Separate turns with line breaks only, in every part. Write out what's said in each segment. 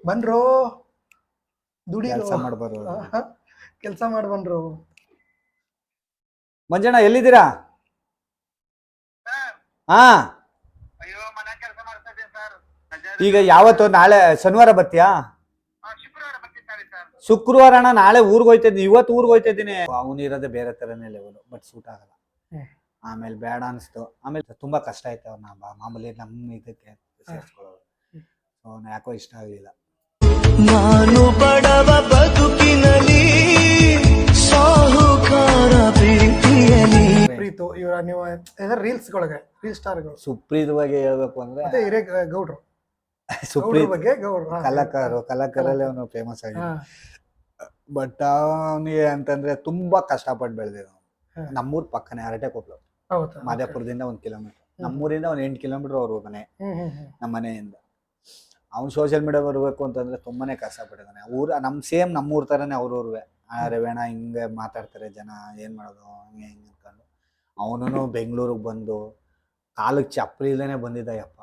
ಬನ್ರೋ ದುಡಿರೋ
ಕೆಲಸ ಮಾಡ್ಬಾರು.
ಕೆಲಸ ಮಾಡಿ ಬನ್ರೋ.
ಮಂಜಣ್ಣ ಎಲ್ಲಿದ್ದೀರಾ? ಹಾ
ಅಯ್ಯೋ ಮನೆ ಕೆಲಸ ಮಾಡ್ತಾ ಇದ್ದೀನಿ ಸರ್.
ಈಗ ಯಾವತ್ತು? ನಾಳೆ ಶನಿವಾರ ಬರ್ತೀಯಾ?
ಶುಕ್ರವಾರ ಬರ್ತಿದ್ದಾರೆ ಸರ್.
ಶುಕ್ರವಾರ ಅಣ್ಣ, ನಾಳೆ ಊರ್ಗ್ ಹೋಯ್ತಾ ಇದ್ದೀನಿ. ಇವತ್ತು ಊರ್ಗ್ ಹೋಯ್ತಾ ಇದ್ದೀನಿ. ಅವನು ಇರೋದೇ ಬೇರೆ ತರನೇ ಲೆವೆಲ್, ಬಟ್ ಸೂಟ್ ಆಗಲ್ಲ. ಆಮೇಲೆ ಬೇಡ ಅನಿಸ್ತು. ಆಮೇಲೆ ತುಂಬಾ ಕಷ್ಟ ಆಯ್ತು ಅವ್ನ ಮಾಮೂಲಿ ನಮ್ಮ ಇದಕ್ಕೆ ಸೇರಿಸ್ಕೊಳ್ಳೋದು. ಅವನು ಯಾಕೋ ಇಷ್ಟ ಆಗಲಿಲ್ಲ.
ನಾನು ಬಡವ ಬದುಕಿನಲ್ಲಿ ಸಾಹುಕಾರ ಪ್ರೀತಿಯಲಿ.
ಪ್ರೀತು ಇವರ ನೀವು ರೀಲ್ಸ್ಗಳಿಗೆ ರೀಲ್ ಸ್ಟಾರ್ಗಳು.
ಸುಪ್ರೀತ್ ಬಗ್ಗೆ ಹೇಳ್ಬೇಕು ಅಂದ್ರೆ
ಮತ್ತೆ ಹಿರೇ ಗೌಡ್ರು
ಸುಪ್ರೀತ್
ಬಗ್ಗೆ ಗೌಡ್ರು
ಕಲಾಕಾರಲ್ಲಿ ಅವನು ಫೇಮಸ್ ಆಗಿದೆ. ಬಟ್ ಅವನಿಗೆ ಅಂತಂದ್ರೆ ತುಂಬಾ ಕಷ್ಟಪಟ್ಟು ಬೆಳೆದಿರೋ. ನಮ್ಮೂರ್ ಪಕ್ಕನೆ ಅರಟೆಕೊಪ್ಲು, ಮಾದೇಪುರದಿಂದ 1 ಕಿಲೋಮೀಟರ್. ನಮ್ಮೂರಿಂದ 8 ಕಿಲೋಮೀಟರ್ ಅವ್ರ ಮನೆ, ನಮ್ಮ ಮನೆಯಿಂದ. ಅವ್ನು ಸೋಷಿಯಲ್ ಮೀಡಿಯಾ ಬರಬೇಕು ಅಂತಂದ್ರೆ ತುಂಬಾನೇ ಕಷ್ಟಪಟ್ಟಿದ್ದಾನೆ. ಸೇಮ್ ನಮ್ಮೂರ್ ತರನೇ ಅವ್ರವ್ರುವೆ. ರೇವಣ್ಣ ಹಿಂಗೆ ಮಾತಾಡ್ತಾರೆ ಜನ, ಏನ್ ಮಾಡೋದು ಹಂಗೆ ಹಿಂಗೆ ಅನ್ಕೊಂಡು. ಅವನು ಬೆಂಗಳೂರಿಗೆ ಬಂದು ಕಾಲಕ್ಕೆ ಚಪ್ಪಲಿ ಇಲ್ದೇನೆ ಬಂದಿದ್ದಯ್ಯಪ್ಪ.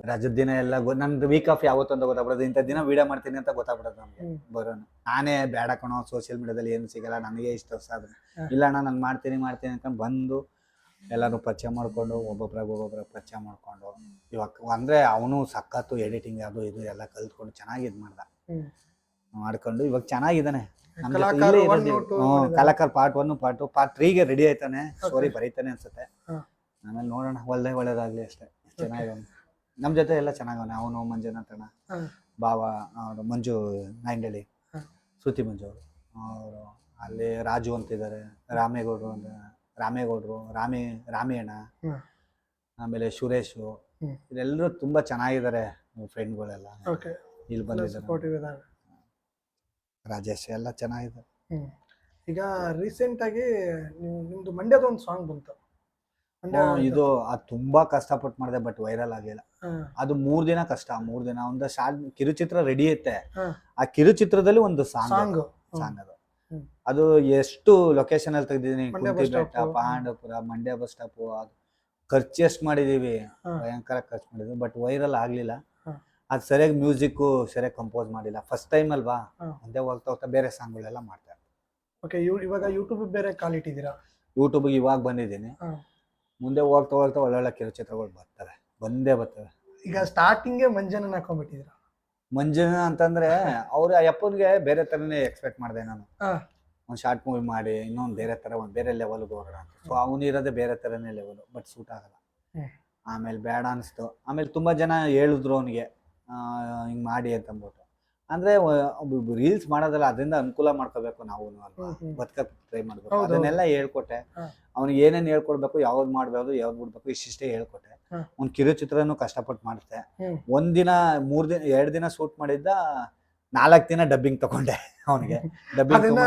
ರಜದ ದಿನ ಎಲ್ಲ ನನ್ ವೀಕ್ ಆಫ್ ಯಾವತ್ತು ಅಂತ ಗೊತ್ತಾಗ್ಬಿಡೋದು. ಇಂಥ ದಿನ ವಿಡಿಯೋ ಮಾಡ್ತೀನಿ ಅಂತ ಗೊತ್ತಾಗ್ಬಿಡೋದು ನಮ್ಗೆ. ಬರೋಣ ನಾನೇ ಬೇಡ ಕಣೋ, ಸೋಷಿಯಲ್ ಮೀಡಿಯಾದಲ್ಲಿ ಏನು ಸಿಗಲ್ಲ, ನನಗೆ ಇಷ್ಟ ಸಾಧನೆ ಇಲ್ಲ ಅಣ್ಣ, ನಾನು ಮಾಡ್ತೀನಿ ಅನ್ಕೊಂಡು ಬಂದು ಎಲ್ಲರೂ ಪರಿಚಯ ಮಾಡ್ಕೊಂಡು ಒಬ್ಬೊಬ್ಬರ ಪರಿಚಯ ಮಾಡ್ಕೊಂಡು ಇವಾಗ ಅಂದ್ರೆ ಅವನು ಸಖತ್ತು ಎಡಿಟಿಂಗ್ ಅದು ಇದು ಎಲ್ಲ ಕಲ್ತ್ಕೊಂಡು ಚೆನ್ನಾಗಿ ಇದು ಮಾಡ್ಕೊಂಡು ಇವಾಗ ಚೆನ್ನಾಗಿದ್ದಾನೆ. ಕಲಾಕಾರ ಪಾರ್ಟ್ 1 ಪಾರ್ಟ್ 2 ಪಾರ್ಟ್ 3 ಗೆ ರೆಡಿ ಆಯ್ತಾನೆ. ಸ್ಟೋರಿ ಬರೀತಾನೆ ಅನ್ಸುತ್ತೆ. ಆಮೇಲೆ ನೋಡೋಣ, ಒಳ್ಳೇದಾಗ್ಲಿ ಅಷ್ಟೇ. ಚೆನ್ನಾಗಿದ್ದಾನೆ, ನಮ್ಮ ಜೊತೆ ಎಲ್ಲ ಚೆನ್ನಾಗವನೆ. ಅವನು ಮಂಜುನಾಥ್ ಅಣ್ಣ, ಬಾವ ಅವರು ಮಂಜು ನಾಯಿಂಡಳ್ಳಿ, ಶ್ರುತಿ ಮಂಜು ಅವರು, ಅಲ್ಲಿ ರಾಜು ಅಂತಿದ್ದಾರೆ, ರಾಮೇಗೌಡರು, ರಾಮಿ ಅಣ್ಣ, ಆಮೇಲೆ ಸುರೇಶು, ಇದೆಲ್ಲರೂ ತುಂಬಾ ಚೆನ್ನಾಗಿದ್ದಾರೆ ಫ್ರೆಂಡ್ಗಳೆಲ್ಲ. ಇಲ್ಲಿ ಬಂದಿದ್ದಾರೆ, ರಾಜೇಶ್ ಎಲ್ಲ ಚೆನ್ನಾಗಿದ್ದಾರೆ.
ಈಗ ರೀಸೆಂಟ್ ಆಗಿ ನಿಮ್ದು ಮಂಡ್ಯದ ಒಂದು ಸಾಂಗ್ ಬಂತು.
ಇದು ಅದು ತುಂಬಾ ಕಷ್ಟಪಟ್ಟು ಮಾಡಿದೆ, ಬಟ್ ವೈರಲ್ ಆಗಿಲ್ಲ. ಅದು 3 ದಿನ ಕಷ್ಟ. 3 ದಿನ ಒಂದು ಶಾರ್ಟ್ ಕಿರುಚಿತ್ರ ರೆಡಿ ಐತೆ. ಆ ಕಿರುಚಿತ್ರದಲ್ಲಿ ಒಂದು ಸಾಂಗ್ ಅದು ಎಷ್ಟು ಲೊಕೇಶನ್ ಅಲ್ಲಿ ತೆಗ್ದಿದೀನಿ. ಕುಂತಿ ಬೆಟ್ಟ, ಪಾಂಡವಪುರ, ಮಂಡ್ಯ ಬಸ್ ಸ್ಟಾಪ್. ಖರ್ಚು ಎಷ್ಟು ಮಾಡಿದೀವಿ, ಭಯಂಕರ ಖರ್ಚು ಮಾಡಿದ್ವಿ, ಬಟ್ ವೈರಲ್ ಆಗ್ಲಿಲ್ಲ. ಅದು ಸರಿಯಾಗಿ ಮ್ಯೂಸಿಕ್ ಸರಿಯಾಗಿ ಕಂಪೋಸ್ ಮಾಡಿಲ್ಲ. ಫಸ್ಟ್ ಟೈಮ್ ಅಲ್ವಾ, ಮುಂದೆ ಹೋಗ್ತಾ ಬೇರೆ ಸಾಂಗ್ಗಳೆಲ್ಲ ಮಾಡ್ತಾರೆ.
ಇವಾಗ ಯೂಟ್ಯೂಬ್ ಬೇರೆ ಕಾಲಿಟ್ಟಿದ್ದೀರಾ?
ಯೂಟ್ಯೂಬ್ಗೆ ಇವಾಗ ಬಂದಿದ್ದೀನಿ. ಮುಂದೆ ಹೋಗ್ತಾ ಒಳ್ಳೊಳ್ಳೆ ಕಿರುಚಿತ್ರಗಳು ಬಂದೇ ಬರ್ತವೆ.
ಈಗ ಸ್ಟಾರ್ಟಿಂಗ್ಗೆ ಮಂಜನ ಹಾಕೊಂಡ್ಬಿಟ್ಟಿದ್ದೀರಾ?
ಮಂಜನ ಅಂತಂದ್ರೆ ಅವ್ರ ಅಪ್ಪನ್ಗೆ ಬೇರೆ ತರನೇ ಎಕ್ಸ್ಪೆಕ್ಟ್ ಮಾಡಿದೆ ನಾನು. ಒಂದು ಶಾರ್ಟ್ ಮೂವಿ ಮಾಡಿ ಇನ್ನೊಂದು ಬೇರೆ ತರ, ಒಂದು ಬೇರೆ ಲೆವೆಲ್ಗೆ ಹೋಗೋಣ ಅಂತ. ಸೊ ಅವನಿರೋದೇ ಬೇರೆ ತರನೇ ಲೆವೆಲ್, ಬಟ್ ಸೂಟ್ ಆಗಲ್ಲ. ಆಮೇಲೆ ಬೇಡ ಅನಿಸ್ತು. ಆಮೇಲೆ ತುಂಬಾ ಜನ ಹೇಳಿದ್ರು ಅವನಿಗೆ ಹಿಂಗ್ ಮಾಡಿ ಅಂತ ಅಂದ್ಬಿಟ್ಟು. ಅಂದ್ರೆ ರೀಲ್ಸ್ ಮಾಡೋದಲ್ಲ, ಅದರಿಂದ ಅನುಕೂಲ ಮಾಡ್ಕೋಬೇಕು ನಾವು ಅಲ್ವಾ, ಬದುಕಕ್ಕೆ ಟ್ರೈ ಮಾಡ್ಬೇಕು. ಅದನ್ನೆಲ್ಲ ಹೇಳ್ಕೊಟ್ಟೆ ಅವ್ನಿಗೆ. ಏನೇನು ಹೇಳ್ಕೊಡ್ಬೇಕು, ಯಾವ್ದು ಮಾಡ್ಬೋದು, ಯಾವ್ದು ಬಿಡ್ಬೇಕು, ಇಷ್ಟಿಷ್ಟೇ ಹೇಳ್ಕೊಟ್ಟೆ. ಒಂದ್ ಕಿರುಚಿತ್ರನು ಕಷ್ಟಪಟ್ಟು ಮಾಡಿದೆ. 1 ದಿನ 3 ದಿನ 2 ದಿನ ಶೂಟ್ ಮಾಡಿದ್ದ, 4 ದಿನ ಡಬ್ಬಿಂಗ್ ತಗೊಂಡೆ ಅವನಿಗೆ. ಡಬ್ಬಿಂಗ್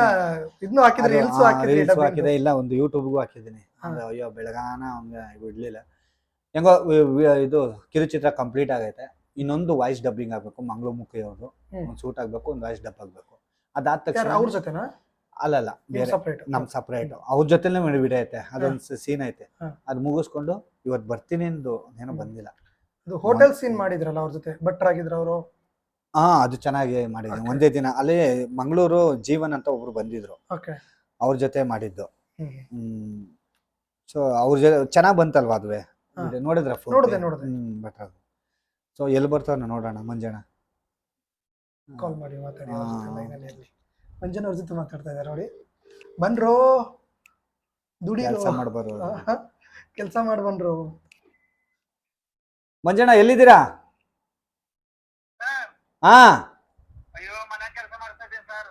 ಹಾಕಿದೆ, ಇಲ್ಲ ಒಂದು ಯೂಟ್ಯೂಬ್ಗೂ ಹಾಕಿದ್ದೀನಿ. ಅಯ್ಯೋ ಬೆಳಗಾನ ಅವ್ನಿಗೆ ಬಿಡ್ಲಿಲ್ಲ. ಹೆಂಗೋ ಇದು ಕಿರುಚಿತ್ರ ಕಂಪ್ಲೀಟ್ ಆಗೈತೆ. ಇನ್ನೊಂದು ವಾಯ್ಸ್ ಡಬ್ಬಿಂಗ್ ಆಗ್ಬೇಕು, ಮಂಗಳಮುಖಿ ಅವ್ರದ್ದು ಒಂದು ಶೂಟ್ ಆಗ್ಬೇಕು, ಒಂದು ವಾಯ್ಸ್ ಡಬ್ ಆಗ್ಬೇಕು. ಅದಾದ ತಕ್ಷಣ
ಅವ್ರ ಜೊತೆನಾ?
ಅಲ್ಲಲ್ಲ, ಬೇರೆ ನಮ್ ಸಪ್ರೇಟ್. ಅವ್ರ ಜೊತೆನೇ ವಿಡಿಯೋ ಐತೆ, ಅದೊಂದು ಸೀನ್ ಐತೆ. ಅದ್ ಮುಗಿಸ್ಕೊಂಡು ಇವತ್ತು ಬರ್ತೀನಿ ಎಂದು ಏನೋ ಬಂದಿಲ್ಲ.
ಹೋಟೆಲ್ ಸೀನ್ ಮಾಡಿದ್ರಲ್ಲ ಅವ್ರ ಜೊತೆ, ಭಟ್ರಾಗಿದ್ರ ಅವರು?
ಅದು ಚೆನ್ನಾಗಿ ಮಾಡಿದ್ವಿ. ಒಂದೇ ದಿನ ಅಲ್ಲಿ ಮಂಗಳೂರು ಜೀವನ್ ಅಂತ ಒಬ್ರು ಬಂದಿದ್ರು, ಅವ್ರ ಜೊತೆ ಮಾಡಿದ್ದು. ಸೊ ಅವ್ರ ಜೊತೆ ಚೆನ್ನಾಗ್ ಬಂತಲ್ವಾ ಅದುವೆ, ನೋಡಿದ್ರ? ಭಟ್ರ. ಸೊ ಎಲ್ಲಿ ಬರ್ತಾವ ನೋಡೋಣ. ಮಂಜಣ್ಣ
ಕಾಲ್ ಮಾಡಿ ಮಾತಾಡಿ, ಮಂಜಣ್ಣ ಅವ್ರ ಜೊತೆ ಮಾತಾಡ್ತಾ ಇದ್ದಾರೆ ನೋಡಿ. ಬನ್ರೋ ದುಡಿರೋ, ಕೆಲಸ ಮಾಡಿ ಬನ್ರೋ.
ಮಂಜಣ್ಣ ಎಲ್ಲಿದ್ದೀರಾ?
ಅಯ್ಯೋ ಮನೆ ಕೆಲಸ ಮಾಡ್ತಾ ಇದ್ದೀನಿ ಸರ್.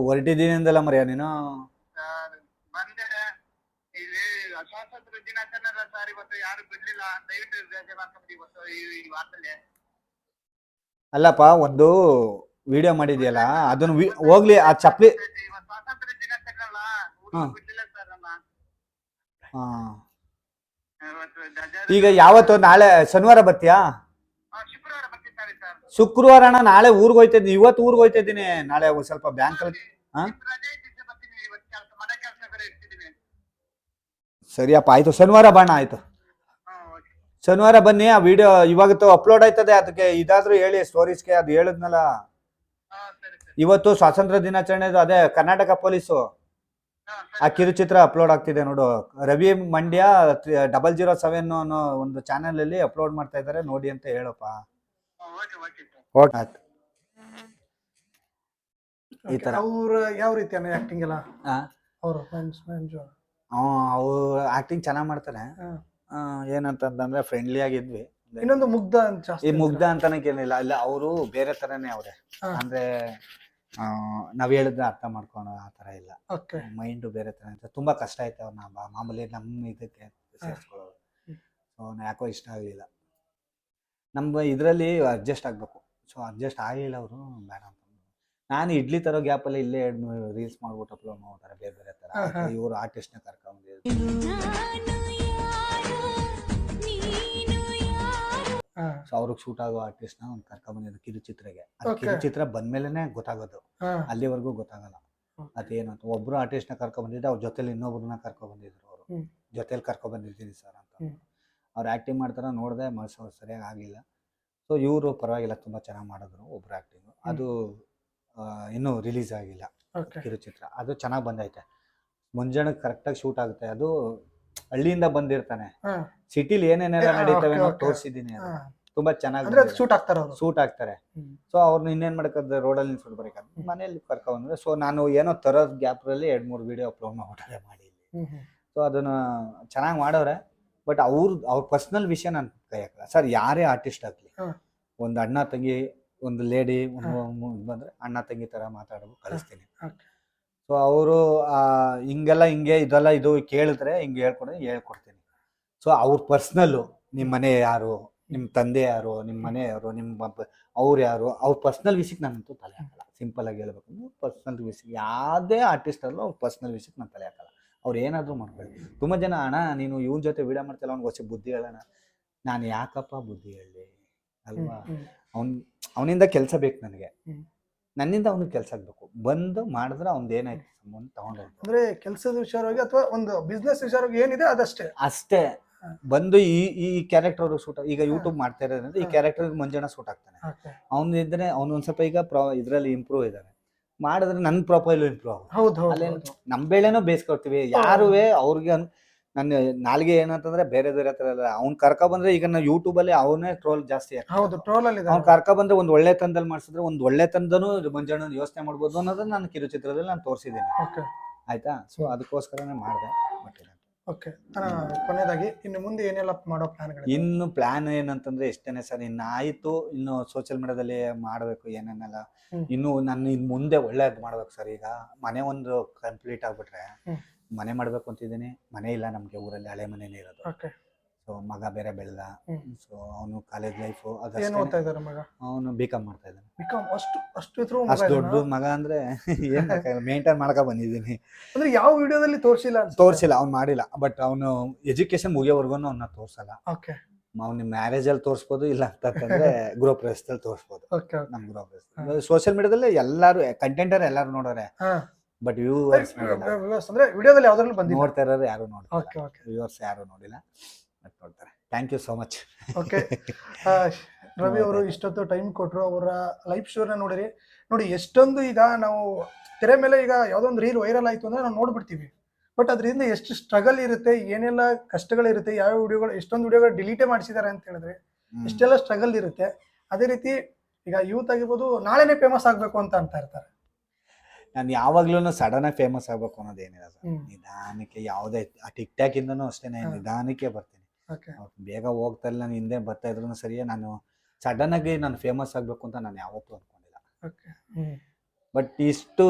ಹೊರಟಿದ್ದೀನಿ ಅಂದಲ್ಲ ಮರ್ಯಾ ನೀನು.
ಬಂದೆ ಇಲ್ಲಿ ಸ್ವಾತಂತ್ರ್ಯ ದಿನಾಚರಣೆ ಸರ್, ಇವತ್ತು ಯಾರು ಬಿಡ್ಲಿಲ್ಲ, ದಯವಿಟ್ಟು ಬೇಜಾರು ಮಾಡ್ಕೊಂಡು ಇವತ್ತು ಈ ವಾರದಲ್ಲಿ.
ಅಲ್ಲಪ್ಪ, ಒಂದು ವಿಡಿಯೋ ಮಾಡಿದ್ಯಲ್ಲ, ಅದನ್ನ ಹೋಗ್ಲಿ. ಆ ಚಪ್ಲಿ
ಸ್ವಾತಂತ್ರ್ಯ ದಿನಾಚರಣೆ ಅಲ್ಲ, ಬಿಡ್ಲಿಲ್ಲ ಸರ್ ನಮ್ಮ.
ಈಗ ಯಾವತ್ತು? ನಾಳೆ ಶನಿವಾರ ಬರ್ತೀಯಾ?
ಶುಕ್ರವಾರ ಬರ್ತಿದ್ದಾರೆ ಸರ್.
ಶುಕ್ರವಾರ ಅಣ್ಣ, ನಾಳೆ ಊರ್ಗ್ ಹೋಯ್ತಾ ಇದ್ದೀನಿ. ಇವತ್ತು ಊರ್ಗ್ ಹೋಯ್ತಾ ಇದ್ದೀನಿ. ನಾಳೆ ಸ್ವಲ್ಪ ಬ್ಯಾಂಕ್ ಅಲ್ಲಿ ಸರಿಯಪ್ಪ, ಆಯ್ತು. ಶನಿವಾರ ಬಾಣ. ಆಯ್ತು, ಶನಿವಾರ ಬನ್ನಿ, ಆ ವಿಡಿಯೋ ಇವಾಗತ್ತು ಅಪ್ಲೋಡ್ ಆಯ್ತದೆ, ಅದಕ್ಕೆ ಇದಾದ್ರೂ ಹೇಳಿ ಸ್ಟೋರೀಸ್ಗೆ. ಅದು ಹೇಳಿದ್ನಲ್ಲ
ಹಾ ಸರಿ ಸರಿ.
ಇವತ್ತು ಸ್ವಾತಂತ್ರ್ಯ ದಿನಾಚರಣೆದು, ಅದೇ ಕರ್ನಾಟಕ ಪೊಲೀಸು
ಹಾ
ಆ
ಸರಿ.
ಕಿರುಚಿತ್ರ ಅಪ್ಲೋಡ್ ಆಗ್ತಿದೆ ನೋಡು. ರವಿ ಮಂಡ್ಯ 007 ಅನ್ನೋ ಒಂದು ಚಾನೆಲ್ ಅಲ್ಲಿ ಅಪ್ಲೋಡ್ ಮಾಡ್ತಾ ಇದಾರೆ, ನೋಡಿ ಅಂತ ಹೇಳಪ್ಪ.
Okay okay sir.
ಆಯ್ತು. ಈ ತರ
ಅವ್ರು ಯಾವ ರೀತಿ ಆಕ್ಟಿಂಗ್ ಎಲ್ಲ
ಆ?
ಅವರು ಮಂಜು
ಅವ್ರು ಆಕ್ಟಿಂಗ್ ಚೆನ್ನಾಗ್ ಮಾಡ್ತಾರೆ. ಏನಂತಂದ್ರೆ ಫ್ರೆಂಡ್ಲಿ ಆಗಿದ್ವಿ.
ಇನ್ನೊಂದು ಮುಗ್ಧ ಅಂತ
ಈ
ಜಾಸ್ತಿ
ಮುಗ್ಧ ಅಂತಾನಕ್ಕೇನಿಲ್ಲ, ಇಲ್ಲ ಅವರು ಬೇರೆ ತರನೇ ಅವ್ರೆ.
ಹಾ.
ಅಂದ್ರೆ ನಾವ್ ಹೇಳಿದ್ರೆ ಅರ್ಥ ಮಾಡ್ಕೊಳೋ ಆ ತರ ಇಲ್ಲ,
ಓಕೆ
ಮೈಂಡ್ ಬೇರೆ ತರ ಅಂತ. ತುಂಬಾ ಕಷ್ಟ ಆಯ್ತು ಅವ್ರನ್ನ ಮಾಮೂಲಿ ನಮ್ಮ ಇದಕ್ಕೆ ಸೇರಿಸ್ಕೊಳ್ಳೋದು. ಸೊ ಯಾಕೋ ಇಷ್ಟ ಆಗಲಿಲ್ಲ. ನಮ್ಮ ಇದರಲ್ಲಿ ಅಡ್ಜಸ್ಟ್ ಆಗ್ಬೇಕು. ಸೊ ಅಡ್ಜಸ್ಟ್ ಆಗಲಿಲ್ಲ ಅವರು, ಬೇಡ ಅಂತ. ನಾನು ಇಡ್ಲಿ ತರೋ ಗ್ಯಾಪಲ್ಲಿ ಇಲ್ಲೇ 2 ರೀಲ್ಸ್ ಮಾಡ್ಬಿಟ್ಟು ಅಪ್ಲೋಡ್ ಮಾಡ್ತಾರೆ ಬೇರೆ ಬೇರೆ ತರ. ಇವರು ಆರ್ಟಿಸ್ಟ್ನ ಕರ್ಕೊಂಡು ಸೊ ಅವ್ರಿಗೆ ಶೂಟ್ ಆಗೋ ಆರ್ಟಿಸ್ಟ್ನ ಒಂದು ಕರ್ಕೊಂಡ್ಬಂದಿದ್ದು ಕಿರುಚಿತ್ರಗೆ. ಅದು ಕಿರುಚಿತ್ರ ಬಂದ್ಮೇಲೆ ಗೊತ್ತಾಗೋದು, ಅಲ್ಲಿವರೆಗೂ ಗೊತ್ತಾಗಲ್ಲ ಅದೇನು ಅಂತ. ಒಬ್ರು ಆರ್ಟಿಸ್ಟ್ನ ಕರ್ಕೊಂಡ್ಬಂದಿದ್ದೆ, ಅವ್ರ ಜೊತೆಲಿ ಇನ್ನೊಬ್ರನ್ನ ಕರ್ಕೊಂಡ್ಬಂದಿದ್ರು. ಅವರು ಜೊತೆಲಿ ಕರ್ಕೊಂಡ್ಬಂದಿದ್ದೀನಿ ಸರ್ ಅಂತ. ಅವ್ರು ಆ್ಯಕ್ಟಿಂಗ್ ಮಾಡ್ತಾರ ನೋಡಿದೆ, ಮನಸ್ಸು ಸರಿಯಾಗಿ ಆಗಲಿಲ್ಲ. ಸೊ ಇವರು ಪರವಾಗಿಲ್ಲ, ತುಂಬ ಚೆನ್ನಾಗಿ ಮಾಡಿದ್ರು ಒಬ್ರು ಆ್ಯಕ್ಟಿಂಗು. ಅದು ಇನ್ನೂ ರಿಲೀಸ್ ಆಗಿಲ್ಲ ಕಿರುಚಿತ್ರ. ಅದು ಚೆನ್ನಾಗಿ ಬಂದೈತೆ. ಮುಂಜಾನೆ ಕರೆಕ್ಟಾಗಿ ಶೂಟ್ ಆಗುತ್ತೆ. ಅದು ಹಳ್ಳಿಯಿಂದ ಬಂದಿರ್ತಾನೆ, ಸಿಟಿಲಿ ಏನೇನೆಲ್ಲ ನಡೀತವೆ ತೋರಿಸಿದ್ದೀನಿ. ಅದು ತುಂಬಾ ಚೆನ್ನಾಗಿ ಶೂಟ್ ಆಗ್ತಾರೆ. ಸೊ ಅವ್ರನ್ನ ಇನ್ನೇನ್ ಮಾಡಕ್ಕಾದ್ರೆ ರೋಡಲ್ಲಿ ನಿಲ್ಸ್ಬಿಟ್ಟು ಬರಕಾದ್ರೆ ಮನೇಲಿ ಕರ್ಕೊಂಡ್ಬಂದ್ರೆ. ಸೊ ನಾನು ಏನೋ ತರೋದ್ ಗ್ಯಾಪ್ರಲ್ಲಿ 2-3 ವಿಡಿಯೋ ಅಪ್ಲೋಡ್ ಮಾಡ್ತಾರೆ ಮಾಡಿ. ಸೊ ಅದನ್ನ ಚೆನ್ನಾಗಿ ಮಾಡವ್ರೆ. ಬಟ್ ಅವ್ರ ಪರ್ಸನಲ್ ವಿಷಯ ನಾನು ಕೈ ಹಾಕಲ್ಲ ಸರ್. ಯಾರೇ ಆರ್ಟಿಸ್ಟ್ ಆಗ್ಲಿ, ಒಂದು ಅಣ್ಣ ತಂಗಿ, ಒಂದು ಲೇಡಿ ಬಂದ್ರೆ ಅಣ್ಣ ತಂಗಿ ತರ ಮಾತಾಡೋದು ಕಳಿಸ್ತೀನಿ. ಸೊ ಅವರು ಹಿಂಗೆ ಇದೆಲ್ಲ ಇದು ಕೇಳಿದ್ರೆ ಹಿಂಗೆ ಹೇಳ್ಕೊಡ್ತೀನಿ. ಸೊ ಅವ್ರ ಪರ್ಸ್ನಲ್ಲು, ನಿಮ್ಮ ಮನೆ ಯಾರು, ನಿಮ್ಮ ತಂದೆ ಯಾರು, ನಿಮ್ಮ ಮನೆ ಯಾರು, ನಿಮ್ಮ ಅವ್ರು ಯಾರು, ಅವ್ರ ಪರ್ಸ್ನಲ್ ವಿಷಯಕ್ಕೆ ನಾನಂತೂ ತಲೆ ಹಾಕಲ್ಲ. ಸಿಂಪಲ್ ಆಗಿ ಹೇಳ್ಬೇಕು, ಪರ್ಸ್ನಲ್ ವಿಷಯ ಯಾವುದೇ ಆರ್ಟಿಸ್ಟ್ ಅಲ್ಲೂ ಅವ್ರ ಪರ್ಸ್ನಲ್ ವಿಷಯಕ್ಕೆ ನಾನು ತಲೆ ಹಾಕಲ್ಲ. ಅವ್ರು ಏನಾದರೂ ಮಾಡ್ಕೊಳ್ಳಿ. ತುಂಬ ಜನ ಅಣ್ಣ ನೀನು ಇವನ ಜೊತೆ ವಿಡಿಯೋ ಮಾಡ್ತಿಲ್ಲ, ಅವ್ನಿಗೆ ಹೊಸ ಬುದ್ಧಿ ಹೇಳೋಣ. ನಾನು ಯಾಕಪ್ಪ ಬುದ್ಧಿ ಹೇಳಿ ಅಲ್ವಾ? ಅವನಿಂದ ಕೆಲಸ ಬೇಕು ನನಗೆ, ನನ್ನಿಂದ ಅವ್ನಿಗೆ ಕೆಲಸ ಆಗ್ಬೇಕು. ಬಂದು ಮಾಡಿದ್ರೆ ಅವ್ನ್ದು ಏನಾಯ್ತು ಸಂಬಂಧ ತಗೊಂಡೋಗ್ಬೇಕು.
ಅಂದ್ರೆ ಕೆಲಸದ ವಿಚಾರವಾಗಿ ಅಥವಾ ಒಂದು ಬಿಸ್ನೆಸ್ ವಿಚಾರವಾಗಿ ಏನಿದೆ ಅದಷ್ಟೇ
ಅಷ್ಟೇ. ಬಂದು ಈ ಕ್ಯಾರೆಕ್ಟರ್ ಸೂಟ್, ಈಗ ಯೂಟ್ಯೂಬ್ ಮಾಡ್ತಾ ಇರೋದ್ರಿಂದ ಈ ಕ್ಯಾರೆಕ್ಟರ್ ಮಂಜಣ್ಣ ಸೂಟ್ ಆಗ್ತಾನೆ. ಅವ್ನು ಇದ್ರೆ ಅವ್ನು ಒಂದ್ ಸ್ವಲ್ಪ ಈಗ ಇದ್ರಲ್ಲಿ ಇಂಪ್ರೂವ್ ಇದ್ದಾನೆ. ಮಾಡಿದ್ರೆ ನನ್ನ ಪ್ರೊಫೈಲ್ ಇಂಪ್ರೂವ್ ಆಗುತ್ತೆ. ನಮ್ ಬೇಳೆನೂ ಬೇಯಿಸ್ಕೊಳ್ತೀವಿ. ಯಾರುವೆ ಅವ್ರಿಗೆ ನನ್ನ ನಾಲ್ಗೆ ಏನಂತಂದ್ರೆ ಬೇರೆ ಬೇರೆ ತರ ಎಲ್ಲ. ಅವ್ನ್ ಕರ್ಕ ಬಂದ್ರೆ ಈಗ ನಾವು ಯೂಟ್ಯೂಬ್ ಅಲ್ಲಿ ಅವನೇ ಟ್ರೋಲ್ ಜಾಸ್ತಿ ಆಗ್ತದೆ. ಅವ್ನ್ ಕರ್ಕ ಬಂದ್ರೆ ಒಂದ್ ಒಳ್ಳೆ ತಂದಲ್ಲಿ ಮಾಡ್ಸಿದ್ರೆ ಒಂದ್ ಒಳ್ಳೆ ತಂದನು ಮಂಜಣ್ಣ ಯೋಚನೆ ಮಾಡ್ಬೋದು ಅನ್ನೋದನ್ನ ನಾನು ಕಿರುಚಿತ್ರದಲ್ಲಿ ನಾನು ತೋರಿಸಿದ್ದೀನಿ. ಆಯ್ತಾ? ಸೊ ಅದಕ್ಕೋಸ್ಕರನೇ ಮಾಡಿದೆ.
ಓಕೆ, ಕೊನೆಯದಾಗಿ ಇನ್ನು ಮುಂದೆ ಏನೆಲ್ಲ ಮಾಡೋ ಪ್ಲಾನ್ಗಳು?
ಇನ್ನು ಪ್ಲಾನ್ ಏನಂತಂದ್ರೆ ಇಷ್ಟೇನೆ ಸರ್. ಇನ್ನು ಆಯ್ತು, ಇನ್ನು ಸೋಷಿಯಲ್ ಮೀಡಿಯಾದಲ್ಲಿ ಮಾಡಬೇಕು ಏನೇನೆಲ್ಲ. ಇನ್ನು ನಾನು ಇನ್ ಮುಂದೆ ಒಳ್ಳೇದು ಮಾಡ್ಬೇಕು ಸರ್. ಈಗ ಮನೆ ಒಂದು ಕಂಪ್ಲೀಟ್ ಆಗ್ಬಿಟ್ರೆ ಮನೆ ಮಾಡ್ಬೇಕು ಅಂತಿದ್ದೀನಿ. ಮನೆ ಇಲ್ಲ ನಮ್ಗೆ ಊರಲ್ಲಿ, ಹಳೆ ಮನೇನೇ ಇರೋದು. ಸೊ ಮಗ ಬೇರೆ ಬೆಳೆದ. ಸೊ ಅವನು ಕಾಲೇಜ್ ಲೈಫು ಅವನು B.Com ಮಾಡ್ತಾ ಇದ್ದಾನೆ. ಅಷ್ಟು ದೊಡ್ಡ ಮಗ ಅಂದ್ರೆ ಏನ್ ಮೇಂಟೈನ್ ಮಾಡ್ಕೊ ಬಂದಿದ್ದೀನಿ.
ಅಂದ್ರೆ ಯಾವ ವಿಡಿಯೋದಲ್ಲಿ
ತೋರ್ಸಿಲ್ಲ, ಅವ್ನು ಮಾಡಿಲ್ಲ. ಬಟ್ ಅವನು ಎಜುಕೇಶನ್ ಮುಗಿಯೋವರೆಗೂ ಅವ್ನ ತೋರ್ಸಲ್ಲ. ಅವ್ನ ಮ್ಯಾರೇಜ್ ಅಲ್ಲಿ ತೋರಿಸ್ಬೋದು, ಇಲ್ಲ ಅಂತಂದ್ರೆ ಗೃಹ ಪ್ರವೇಶದಲ್ಲಿ ತೋರಿಸ್ಬೋದು. ನಮ್ ಗೃಹ ಪ್ರವೇಶ ಸೋಷಿಯಲ್ ಮೀಡಿಯಾದಲ್ಲಿ ಎಲ್ಲಾರು ಕಂಟೆಂಟರ್ ಎಲ್ಲಾರು ನೋಡೋರೆ. ಬಟ್ ವ್ಯೂವರ್ಸ್ ನೋಡ್ತಾ ಇರೋರು ಯಾರು ನೋಡ್ತಾರೆ, ವ್ಯೂವರ್ಸ್ ಯಾರು ನೋಡಿಲ್ಲ, ಬಟ್ ನೋಡ್ತಾರೆ. Thank you so much.
Okay, Ravi ಅವರು ಇಷ್ಟೊತ್ತು ಟೈಮ್ ಕೊಟ್ಟರು. ಅವರ ಲೈಫ್ ಸ್ಟೋರಿನ ನೋಡಿರಿ. ನೋಡಿ ಎಷ್ಟೊಂದು ಈಗ ನಾವು ತೆರೆ ಮೇಲೆ ಈಗ ಯಾವುದೋ ಒಂದು ರೀಲ್ ವೈರಲ್ ಆಯ್ತು ಅಂದ್ರೆ ನಾವು ನೋಡ್ಬಿಡ್ತೀವಿ. ಬಟ್ ಅದರಿಂದ ಎಷ್ಟು ಸ್ಟ್ರಗಲ್ ಇರುತ್ತೆ, ಏನೆಲ್ಲ ಕಷ್ಟಗಳಿರುತ್ತೆ, ಯಾವ ವಿಡಿಯೋಗಳು, ಎಷ್ಟೊಂದು ವಿಡಿಯೋಗಳು ಡಿಲೀಟೇ ಮಾಡಿಸಿದ್ದಾರೆ ಅಂತ ಹೇಳಿದ್ರೆ ಇಷ್ಟೆಲ್ಲ ಸ್ಟ್ರಗಲ್ ಇರುತ್ತೆ. ಅದೇ ರೀತಿ ಈಗ ಯೂತ್ ಆಗಿರ್ಬೋದು, ನಾಳೆನೇ ಫೇಮಸ್ ಆಗ್ಬೇಕು ಅಂತ ಇರ್ತಾರೆ.
ನಾನು ಯಾವಾಗ್ಲೂ ಸಡನ್ ಆಗಿ ಫೇಮಸ್ ಆಗ್ಬೇಕು ಅನ್ನೋದೇನಿಲ್ಲ ಸರ್. ನಿಧಾನಕ್ಕೆ ಯಾವುದೇ ಟಿಕ್ ಟಾಕ್ ಇಂದನೂ ಅಷ್ಟೇನೆ, ನಿಧಾನಕ್ಕೆ ಬರ್ತೀನಿ. ಬೇಗ ಹೋಗ್ತಾ ಇಲ್ಲ, ನಾನು ಹಿಂದೆ ಬರ್ತಾ ಇದ್ರು ಸರಿಯೇ. ನಾನು ಸಡನ್ ಆಗಿ ನಾನು ಫೇಮಸ್ ಆಗ್ಬೇಕು ಅಂತ ನಾನು ಯಾವತ್ತೂ ಅನ್ಕೊಂಡಿಲ್ಲ. ಬಟ್ ಇಷ್ಟು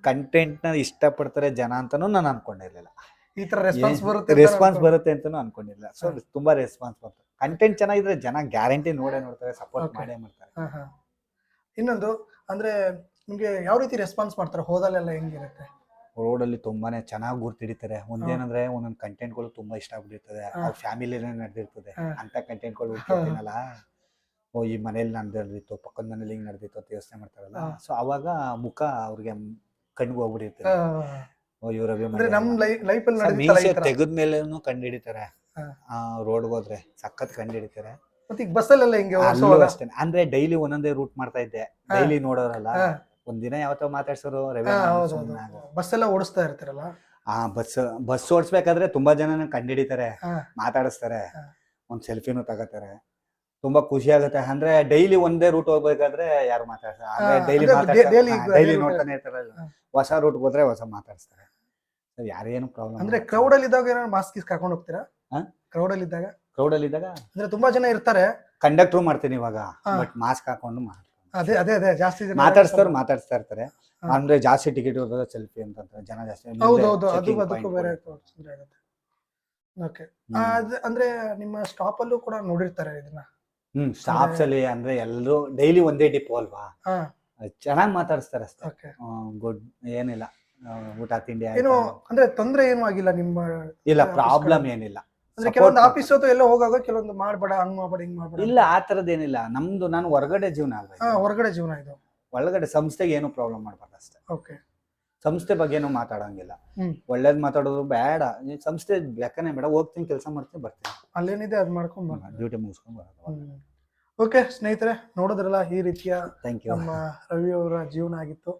ಕಂಟೆಂಟ್ ನ ಇಷ್ಟಪಡ್ತಾರೆ ಜನ ಅಂತಾನು ನಾನು ಅನ್ಕೊಂಡಿರ್ಲಿಲ್ಲ.
ಈ ತರ
ರೆಸ್ಪಾನ್ಸ್ ಬರುತ್ತೆ ಅಂತಾನು ಅನ್ಕೊಂಡಿಲ್ಲ. ಸೊ ತುಂಬಾ ರೆಸ್ಪಾನ್ಸ್ ಬರುತ್ತೆ. ಕಂಟೆಂಟ್ ಚೆನ್ನಾಗಿದ್ರೆ ಜನ ಗ್ಯಾರಂಟಿ ನೋಡ್ತಾರೆ, ಸಪೋರ್ಟ್ ಮಾಡೇ ಮಾಡ್ತಾರೆ.
ಇನ್ನೊಂದು ಅಂದ್ರೆ ನಿಮ್ಗೆ ಯಾವ ರೀತಿ ರೆಸ್ಪಾನ್ಸ್ ಮಾಡ್ತಾರೆ? ಹೋದಲ್ಲೆಲ್ಲ ಹೆಂಗಿರುತ್ತೆ?
ರೋಡಲ್ಲಿ ತುಂಬಾನೇ ಚೆನ್ನಾಗಿ ಗುರ್ತಿಡಿತಾರೆ. ಒಂದೇನಂದ್ರೆ ಒಂದೊಂದು ಕಂಟೆಂಟ್ಗಳು ತುಂಬಾ ಇಷ್ಟ ಆಗ್ಬಿಟ್ಟಿರ್ತದೆ. ಅವ್ರ ಫ್ಯಾಮಿಲಿನೇ ನಡೆದಿರ್ತದೆ ಅಂತ ಕಂಟೆಂಟ್ಗಳು ಹುಡ್ತಿರ್ತೀನಲ್ಲ. ಓ ಈ ಮನೇಲಿ ನಡೆದಿತ್ತು, ಪಕ್ಕದ ಮನೇಲಿ ಹಿಂಗ್ ನಡೆದಿತ್ತು ಅಂತ ಯೋಚನೆ ಮಾಡ್ತಾರಲ್ಲ. ಸೊ ಅವಾಗ ಮುಖ ಅವ್ರಿಗೆ ಕಣ್ಗೆ ಹೋಗ್ಬಿಟ್ಟಿರ್ತಾರೆ. ಓ ಇವ್ರ ತೆಗದ್ಮೇಲೆನು ಕಂಡು ಹಿಡಿತಾರೆ. ರೋಡ್ಗೆ ಹೋದ್ರೆ ಸಖತ್ ಕಂಡು ಹಿಡಿತಾರೆ.
ಮತ್ತೆ ಈಗ ಬಸ್ಸಲ್ಲೆಲ್ಲ ಹಿಂಗೆ
ಅಲ್ಲೂ
ಓಡಿಸೋವಾಗ
ಅಷ್ಟೇ, ಅಂದ್ರೆ ಡೈಲಿ ಒಂದೊಂದೇ ರೂಟ್ ಮಾಡ್ತಾ ಇದ್ದೆ, ಡೈಲಿ ನೋಡೋರಲ್ಲ. ಒಂದಿನ ಯಾವತ್ತೋ ಮಾತಾಡ್ಸೋರು ರವಿ
ಬಸ್ ಎಲ್ಲ ಓಡಿಸ್ತಾ ಇರ್ತಾರಲ್ಲ,
ಬಸ್ ಓಡಿಸ್ಬೇಕಾದ್ರೆ ತುಂಬಾ ಜನ ಕಂಡು ಹಿಡಿತಾರೆ, ಮಾತಾಡಿಸ್ತಾರೆ, ಒಂದ್ ಸೆಲ್ಫಿನೂ ತಗೋತಾರೆ, ತುಂಬಾ ಖುಷಿ ಆಗುತ್ತೆ. ಅಂದ್ರೆ ಡೈಲಿ ಒಂದೇ ರೂಟ್ ಹೋಗ್ಬೇಕಾದ್ರೆ ಯಾರು ಮಾತಾಡ್ತಾರೆ, ಡೈಲಿ ನೋಡ್ತಾನೆ ಇರ್ತಾರಲ್ಲ, ಹೊಸ ರೂಟ್ ಹೋದ್ರೆ ಹೊಸ ಮಾತಾಡಿಸ್ತಾರೆ. ಯಾರೇನು ಪ್ರಾಬ್ಲಮ್
ಅಂದ್ರೆ ಕ್ರೌಡ್ ಅಲ್ಲಿ ಇದ್ದಾಗ ಏನಾದ್ರು ಮಾಸ್ಕ್ ಗೀಸ್ಕ್ ಹಾಕೊಂಡು ಹೋಗ್ತೀರಾ? ಕ್ರೌಡ್ ಅಲ್ಲಿ ಇದ್ದಾಗ ಅಂದ್ರೆ ತುಂಬಾ ಜನ ಇರ್ತಾರೆ,
ಕಂಡಕ್ಟರ್ ಮಾಡ್ತೀನಿ ಇವಾಗ, ಬಟ್ ಮಾಸ್ಕ್ ಹಾಕೊಂಡು
ಅದೇ ಜಾಸ್ತಿ ಜನ
ಮಾತಾಡ್ಸ್ತಾ ಇರ್ತಾರೆ. ಅಂದ್ರೆ ಜಾಸ್ತಿ ಟಿಕೆಟ್ ಹೋದಾಗ ಸೆಲ್ಫಿ ಅಂತಂತಾರೆ ಜನ ಜಾಸ್ತಿ.
ಹೌದೌದು, ಅದಕ್ಕೂ ಬೇರೆ ತೊಂದ್ರೆ ಆಗುತ್ತೆ. ಓಕೆ, ಅಂದ್ರೆ ನಿಮ್ಮ ಸ್ಟಾಪ್ ಅಲ್ಲೂ ಕೂಡ ನೋಡಿರ್ತಾರೆ ಇದನ್ನ.
ಸ್ಟಾಪ್ಸ್ ಅಲ್ಲಿ ಅಂದ್ರೆ ಎಲ್ಲರೂ ಡೈಲಿ ಒಂದೇ ಡಿಪೋ ಅಲ್ವಾ, ಚೆನ್ನಾಗಿ ಮಾತಾಡಿಸ್ತಾರೆ ಅಷ್ಟೇ. ಗುಡ್, ಏನಿಲ್ಲ, ಊಟ ತಿಂಡಿ
ಏನು ಅಂದ್ರೆ ತೊಂದ್ರೆ ಏನು ಆಗಿಲ್ಲ ನಿಮ್ಮ?
ಇಲ್ಲ, ಪ್ರಾಬ್ಲಮ್ ಏನಿಲ್ಲ.
ಅಂದ್ರೆ ಕೆಲವೊಂದು ಆಫೀಸ್ ಎಲ್ಲ ಹೋಗಾಗ ಕೆಲವೊಂದು ಮಾಡ್ಬೇಡ, ಹಂಗ್ ಮಾಡ್ಬೇಡ, ಹಿಂಗ್ ಮಾಡ್ಬೇಡ.
ಇಲ್ಲ, ಆ ತರದೇನಿಲ್ಲ. ನಮ್ದು ನಾನು ಹೊರಗಡೆ ಜೀವನ ಅಲ್ವಾ,
ಹೊರಗಡೆ ಜೀವನ ಇದು.
ಒಳಗಡೆ ಸಂಸ್ಥೆಗೆ ಏನು ಪ್ರಾಬ್ಲಮ್ ಮಾಡ್ಬಾರ್ದು ಅಷ್ಟೇ.
ಓಕೆ,
ಸಂಸ್ಥೆ ಬಗ್ಗೆ ಏನು ಮಾತಾಡಂಗಿಲ್ಲ. ಒಳ್ಳೇದ್ ಮಾತಾಡೋದು ಬೇಡ, ಸಂಸ್ಥೆ ಲೆಕ್ಕನೇ ಬೇಡ, ಹೋಗ್ತೀನಿ, ಕೆಲಸ ಮಾಡ್ತೀನಿ, ಬರ್ತೀನಿ,
ಅಲ್ಲೇನಿದೆ ಅದ್ ಮಾಡ್ಕೊಂಡ್
ಡ್ಯೂಟಿ ಮುಗಿಸ್ಕೊಂಡ್ ಬರೋದು.
ಓಕೆ ಸ್ನೇಹಿತರೆ, ನೋಡಿದ್ರಲ್ಲ ಈ ರೀತಿಯ ನಮ್ಮ ರವಿ ಅವರ ಜೀವನ ಆಗಿತ್ತು.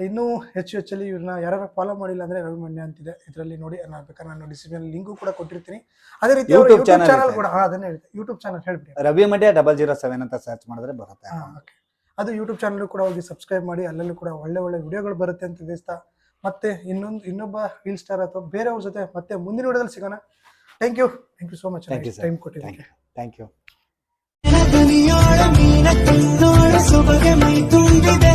ಇನ್ನೂ ಹೆಚ್ಚಲ್ಲಿ ಇವ್ರನ್ನ ಯಾರು ಫಾಲೋ ಮಾಡಿಲ್ಲ ಅಂದ್ರೆ ರವಿ ಮಂಡ್ಯ ಅಂತಿದೆ, ಇದರಲ್ಲಿ ನೋಡಿ. ಬೇಕಾದ್ರೆ ನಾನು ಡಿಸ್ಕ್ರಿಪ್ಷನ್ ಲಿಂಕು ಕೂಡ ಕೊಟ್ಟಿರ್ತೀನಿ. ಅದೇ ರೀತಿ ಯೂಟ್ಯೂಬ್ ಚಾನಲ್ ಕೂಡ, ಅದನ್ನೇ ಹೇಳ್ತೀನಿ, ಯೂಟ್ಯೂಬ್ ಚಾನಲ್ ಹೇಳ್ಬಿಡಿ,
ರವಿ ಮಂಡ್ಯ 007 ಅಂತ ಸರ್ಚ್ ಮಾಡಿದ್ರೆ ಬರುತ್ತೆ.
ಅದು ಯೂಟ್ಯೂಬ್ ಚಾನಲ್ ಕೂಡ ಹೋಗಿ ಸಬ್ಸ್ಕ್ರೈಬ್ ಮಾಡಿ, ಅಲ್ಲಲ್ಲೂ ಕೂಡ ಒಳ್ಳೆ ವಿಡಿಯೋಗಳು ಬರುತ್ತೆ ಅಂತ ತಿಳಿಸ್ತಾ, ಮತ್ತೆ ಇನ್ನೊಬ್ಬ ರೀಲ್ ಸ್ಟಾರ್ ಅಥವಾ ಬೇರೆಯವ್ರ ಜೊತೆ ಮತ್ತೆ ಮುಂದಿನ ವಿಡಿಯೋದಲ್ಲಿ ಸಿಗೋಣ. Thank you so much time ಕೊಟ್ಟಿದ್ದಕ್ಕೆ.
Thank you.
ದುನಿಯಾಳ ಮೀನ ಕಣ್ಣೋಳ ಸೊಬಗೆ ಮೈ ತುಂಬಿದೆ.